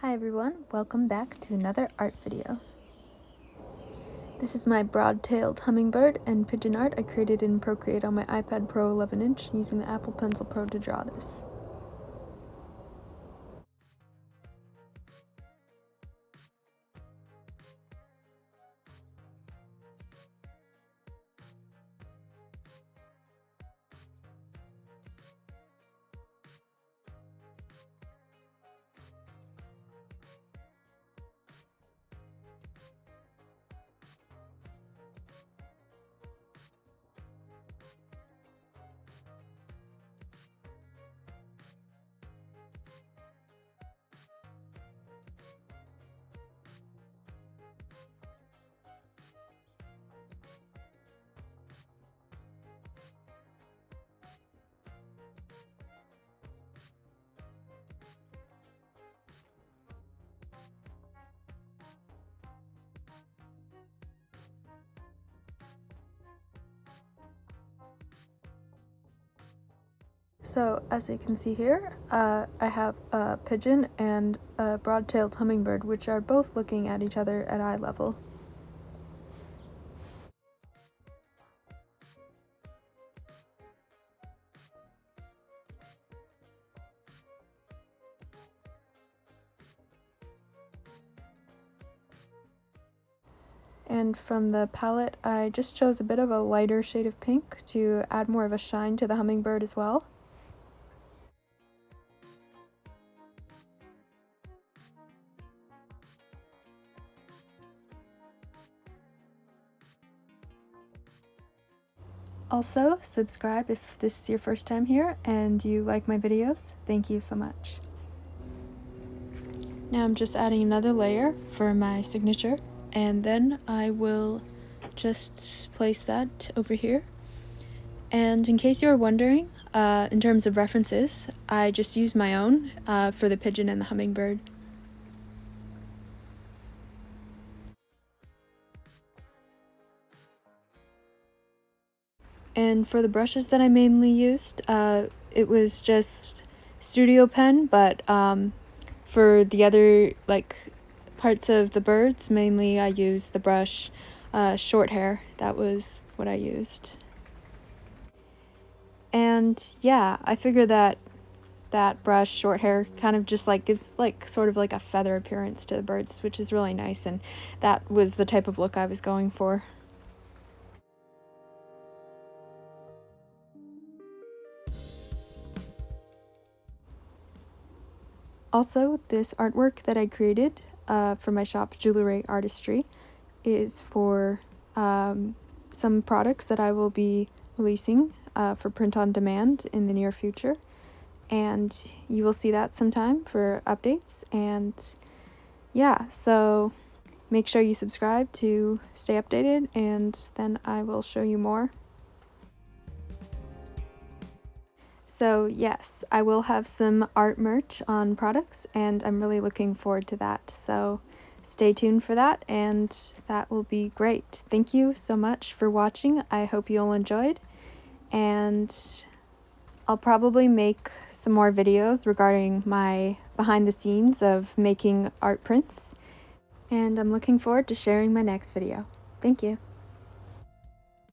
Hi everyone, welcome back to another art video. This is my broad-tailed hummingbird and pigeon art I created in Procreate on my iPad Pro 11-inch using the Apple Pencil Pro to draw this. So, as you can see here, I have a pigeon and a broad-tailed hummingbird, which are both looking at each other at eye level. And from the palette, I just chose a bit of a lighter shade of pink to add more of a shine to the hummingbird as well. Also, subscribe if this is your first time here and you like my videos. Thank you so much. Now I'm just adding another layer for my signature, and then I will just place that over here. And in case you were wondering, in terms of references, I just used my own for the pigeon and the hummingbird. And for the brushes that I mainly used, it was just Studio Pen, but for the other parts of the birds, mainly I used the brush Short Hair. That was what I used. And yeah, I figured that brush Short Hair kind of just gives sort of a feather appearance to the birds, which is really nice, and that was the type of look I was going for. Also, this artwork that I created for my shop, Jewelry Artistry, is for some products that I will be releasing for print on demand in the near future. And you will see that sometime for updates. And yeah, so make sure you subscribe to stay updated, and then I will show you more. So yes, I will have some art merch on products, and I'm really looking forward to that. So stay tuned for that, and that will be great. Thank you so much for watching. I hope you all enjoyed, and I'll probably make some more videos regarding my behind the scenes of making art prints, and I'm looking forward to sharing my next video. Thank you.